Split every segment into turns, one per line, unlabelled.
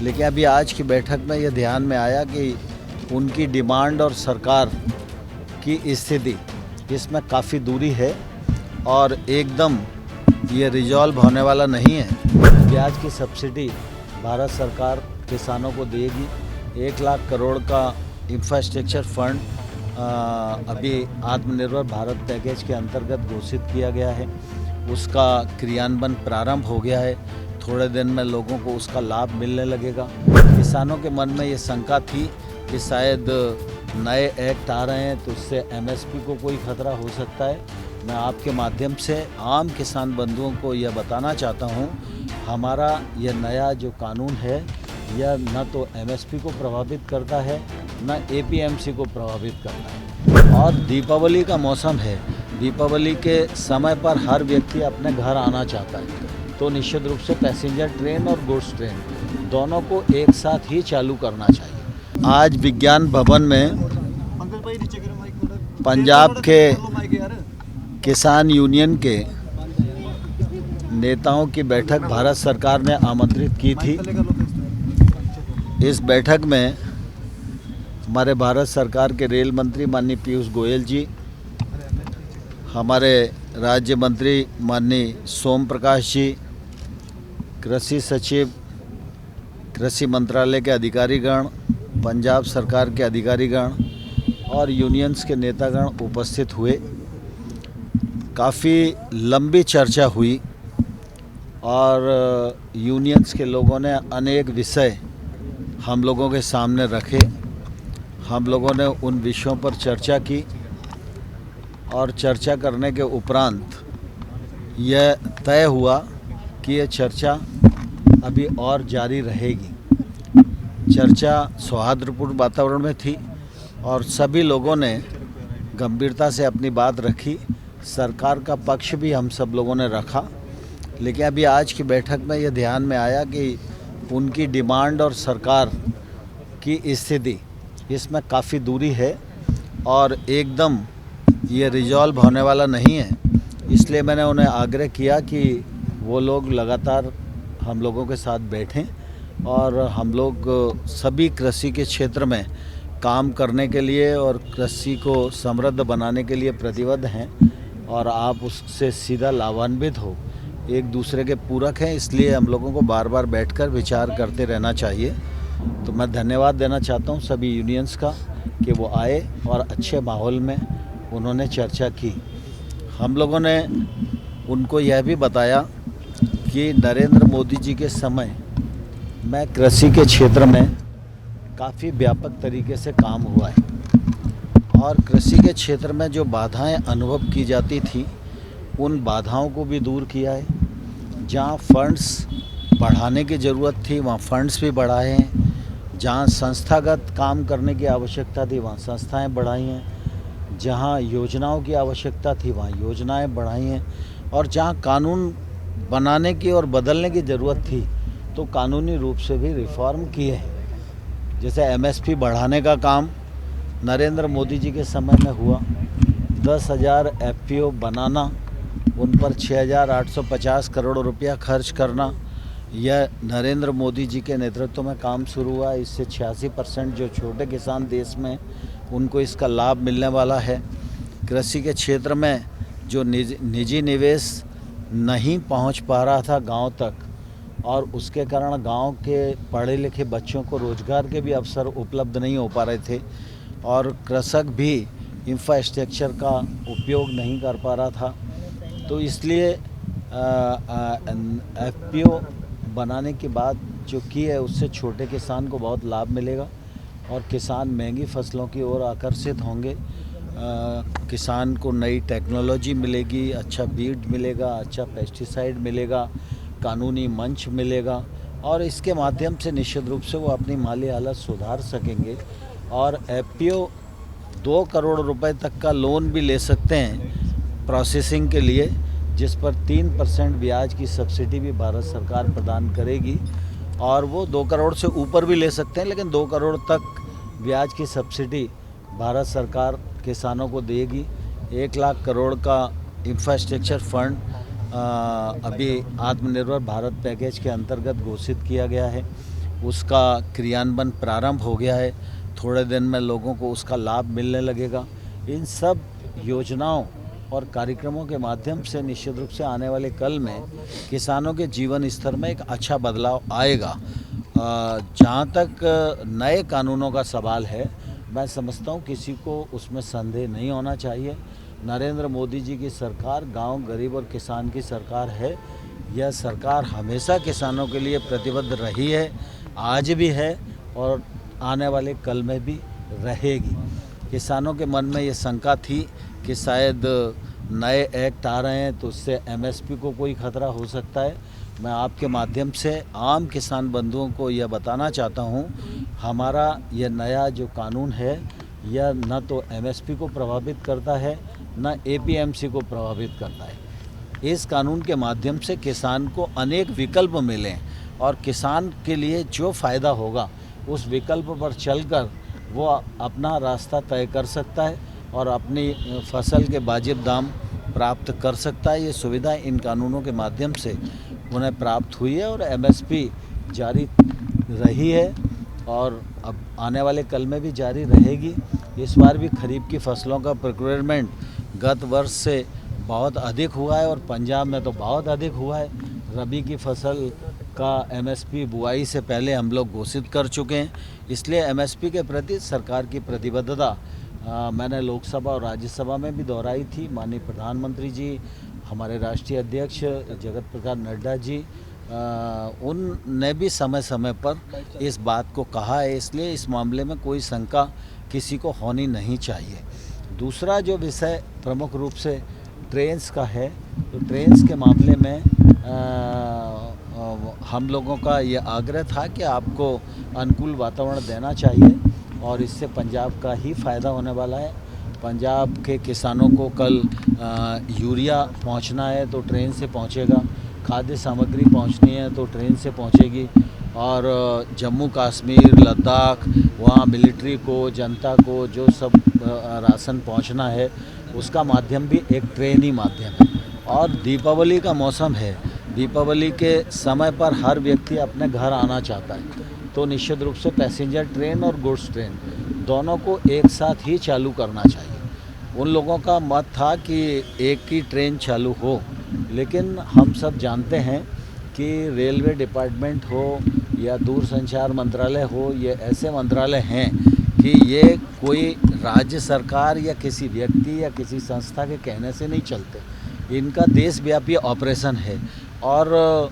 लेकिन अभी आज की बैठक में ये ध्यान में आया कि उनकी डिमांड और सरकार की स्थिति इसमें काफ़ी दूरी है और एकदम ये रिजॉल्व होने वाला नहीं है। ब्याज की सब्सिडी भारत सरकार किसानों को देगी। 1 लाख करोड़ का इंफ्रास्ट्रक्चर फंड अभी आत्मनिर्भर भारत पैकेज के अंतर्गत घोषित किया गया है। उसका क्रियान्वयन प्रारंभ हो गया है। थोड़े दिन में लोगों को उसका लाभ मिलने लगेगा। किसानों के मन में ये शंका थी कि शायद नए एक्ट आ रहे हैं तो उससे एमएसपी को कोई खतरा हो सकता है। मैं आपके माध्यम से आम किसान बंधुओं को यह बताना चाहता हूँ, हमारा यह नया जो कानून है यह न तो एमएसपी को प्रभावित करता है न एपीएमसी को प्रभावित करता है। और दीपावली का मौसम है, दीपावली के समय पर हर व्यक्ति अपने घर आना चाहता है, तो निश्चित रूप से पैसेंजर ट्रेन और गुड्स ट्रेन दोनों को एक साथ ही चालू करना चाहिए। आज विज्ञान भवन में पंजाब के किसान यूनियन के नेताओं की बैठक भारत सरकार ने आमंत्रित की थी। इस बैठक में हमारे भारत सरकार के रेल मंत्री माननीय पीयूष गोयल जी, हमारे राज्य मंत्री माननीय सोम प्रकाश जी, कृषि सचिव, कृषि मंत्रालय के अधिकारीगण, पंजाब सरकार के अधिकारीगण और यूनियंस के नेतागण उपस्थित हुए। काफ़ी लंबी चर्चा हुई और यूनियंस के लोगों ने अनेक विषय हम लोगों के सामने रखे। हम लोगों ने उन विषयों पर चर्चा की और चर्चा करने के उपरांत यह तय हुआ कि यह चर्चा अभी और जारी रहेगी। चर्चा सौहार्दपूर्ण वातावरण में थी और सभी लोगों ने गंभीरता से अपनी बात रखी। सरकार का पक्ष भी हम सब लोगों ने रखा। लेकिन अभी आज की बैठक में यह ध्यान में आया कि उनकी डिमांड और सरकार की स्थिति इसमें काफ़ी दूरी है और एकदम ये रिजॉल्व होने वाला नहीं है। इसलिए मैंने उन्हें आग्रह किया कि वो लोग लगातार हम लोगों के साथ बैठें और हम लोग सभी कृषि के क्षेत्र में काम करने के लिए और कृषि को समृद्ध बनाने के लिए प्रतिबद्ध हैं और आप उससे सीधा लाभान्वित हो, एक दूसरे के पूरक हैं। इसलिए हम लोगों को बार बार बैठकर विचार करते रहना चाहिए। तो मैं धन्यवाद देना चाहता हूं सभी यूनियंस का कि वो आए और अच्छे माहौल में उन्होंने चर्चा की। हम लोगों ने उनको यह भी बताया कि नरेंद्र मोदी जी के समय में कृषि के क्षेत्र में काफ़ी व्यापक तरीके से काम हुआ है और कृषि के क्षेत्र में जो बाधाएं अनुभव की जाती थी उन बाधाओं को भी दूर किया है। जहां फंड्स बढ़ाने की ज़रूरत थी वहां फंड्स भी बढ़ाए हैं। जहां संस्थागत काम करने की आवश्यकता थी वहां संस्थाएं बढ़ाई हैं। जहां योजनाओं की आवश्यकता थी वहां योजनाएं बढ़ाई हैं और जहां कानून बनाने की और बदलने की ज़रूरत थी तो कानूनी रूप से भी रिफॉर्म किए हैं। जैसे एमएसपी बढ़ाने का काम नरेंद्र मोदी जी के समय में हुआ। 10,000 एफपीओ बनाना, उन पर 6,850 करोड़ रुपया खर्च करना, यह नरेंद्र मोदी जी के नेतृत्व में काम शुरू हुआ। इससे 86% जो छोटे किसान देश में उनको इसका लाभ मिलने वाला है। कृषि के क्षेत्र में जो निजी निवेश नहीं पहुंच पा रहा था गांव तक और उसके कारण गांव के पढ़े लिखे बच्चों को रोज़गार के भी अवसर उपलब्ध नहीं हो पा रहे थे और कृषक भी इंफ्रास्ट्रक्चर का उपयोग नहीं कर पा रहा था। तो इसलिए एफपीओ बनाने की बात जो की है उससे छोटे किसान को बहुत लाभ मिलेगा और किसान महंगी फसलों की ओर आकर्षित होंगे। किसान को नई टेक्नोलॉजी मिलेगी, अच्छा बीज मिलेगा, अच्छा पेस्टिसाइड मिलेगा, कानूनी मंच मिलेगा और इसके माध्यम से निश्चित रूप से वो अपनी माली हालत सुधार सकेंगे और एफपीओ 2 करोड़ रुपए तक का लोन भी ले सकते हैं प्रोसेसिंग के लिए, जिस पर 3% ब्याज की सब्सिडी भी भारत सरकार प्रदान करेगी और वो 2 करोड़ से ऊपर भी ले सकते हैं, लेकिन 2 करोड़ तक ब्याज की सब्सिडी भारत सरकार किसानों को देगी। 1 लाख करोड़ का इंफ्रास्ट्रक्चर फंड अभी आत्मनिर्भर भारत पैकेज के अंतर्गत घोषित किया गया है। उसका क्रियान्वयन प्रारंभ हो गया है। थोड़े दिन में लोगों को उसका लाभ मिलने लगेगा। इन सब योजनाओं और कार्यक्रमों के माध्यम से निश्चित रूप से आने वाले कल में किसानों के जीवन स्तर में एक अच्छा बदलाव आएगा। जहाँ तक नए कानूनों का सवाल है, मैं समझता हूँ किसी को उसमें संदेह नहीं होना चाहिए। नरेंद्र मोदी जी की सरकार गांव, गरीब और किसान की सरकार है। यह सरकार हमेशा किसानों के लिए प्रतिबद्ध रही है, आज भी है और आने वाले कल में भी रहेगी। किसानों के मन में ये शंका थी कि शायद नए एक्ट आ रहे हैं तो उससे एमएसपी को कोई खतरा हो सकता है। मैं आपके माध्यम से आम किसान बंधुओं को यह बताना चाहता हूँ, हमारा यह नया जो कानून है यह न तो एमएसपी को प्रभावित करता है न एपीएमसी को प्रभावित करता है। इस कानून के माध्यम से किसान को अनेक विकल्प मिले और किसान के लिए जो फ़ायदा होगा उस विकल्प पर चलकर वो अपना रास्ता तय कर सकता है और अपनी फसल के वाजिब दाम प्राप्त कर सकता है। ये सुविधा इन कानूनों के माध्यम से उन्हें प्राप्त हुई है और एमएसपी जारी रही है और अब आने वाले कल में भी जारी रहेगी। इस बार भी खरीफ की फसलों का प्रोक्योरमेंट गत वर्ष से बहुत अधिक हुआ है और पंजाब में तो बहुत अधिक हुआ है। रबी की फसल का एमएसपी बुआई से पहले हम लोग घोषित कर चुके हैं। इसलिए एमएसपी के प्रति सरकार की प्रतिबद्धता मैंने लोकसभा और राज्यसभा में भी दोहराई थी। माननीय प्रधानमंत्री जी, हमारे राष्ट्रीय अध्यक्ष जगत प्रकाश नड्डा जी, उनने भी समय समय पर इस बात को कहा है। इसलिए इस मामले में कोई शंका किसी को होनी नहीं चाहिए। दूसरा जो विषय प्रमुख रूप से ट्रेन्स का है, तो ट्रेन्स के मामले में हम लोगों का ये आग्रह था कि आपको अनुकूल वातावरण देना चाहिए और इससे पंजाब का ही फ़ायदा होने वाला है। पंजाब के किसानों को कल यूरिया पहुंचना है तो ट्रेन से पहुंचेगा, खाद्य सामग्री पहुंचनी है तो ट्रेन से पहुंचेगी और जम्मू कश्मीर, लद्दाख, वहाँ मिलिट्री को, जनता को जो सब राशन पहुंचना है उसका माध्यम भी एक ट्रेन ही माध्यम है। और दीपावली का मौसम है, दीपावली के समय पर हर व्यक्ति अपने घर आना चाहता है, तो निश्चित रूप से पैसेंजर ट्रेन और गुड्स ट्रेन दोनों को एक साथ ही चालू करना चाहिए। उन लोगों का मत था कि एक ही ट्रेन चालू हो, लेकिन हम सब जानते हैं कि रेलवे डिपार्टमेंट हो या दूरसंचार मंत्रालय हो, ये ऐसे मंत्रालय हैं कि ये कोई राज्य सरकार या किसी व्यक्ति या किसी संस्था के कहने से नहीं चलते। इनका देशव्यापी ऑपरेशन है और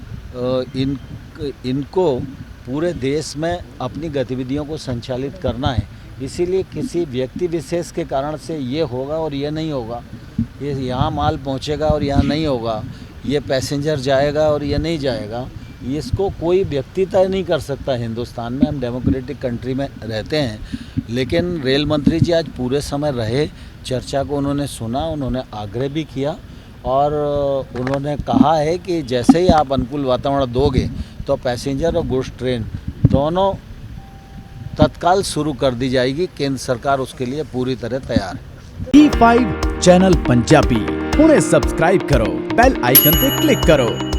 इनको पूरे देश में अपनी गतिविधियों को संचालित करना है। इसीलिए किसी व्यक्ति विशेष के कारण से ये होगा और ये नहीं होगा, ये यहाँ माल पहुँचेगा और यहाँ नहीं होगा, ये पैसेंजर जाएगा और ये नहीं जाएगा, इसको कोई व्यक्ति तय नहीं कर सकता। हिंदुस्तान में हम डेमोक्रेटिक कंट्री में रहते हैं, लेकिन रेल मंत्री जी आज पूरे समय रहे, चर्चा को उन्होंने सुना, उन्होंने आग्रह भी किया और उन्होंने कहा है कि जैसे ही आप अनुकूल वातावरण दोगे तो पैसेंजर और गुड्स ट्रेन दोनों तत्काल शुरू कर दी जाएगी। केंद्र सरकार उसके लिए पूरी तरह तैयार है।
E5 चैनल पंजाबी हुणे सब्सक्राइब करो, बेल आइकन पे क्लिक करो।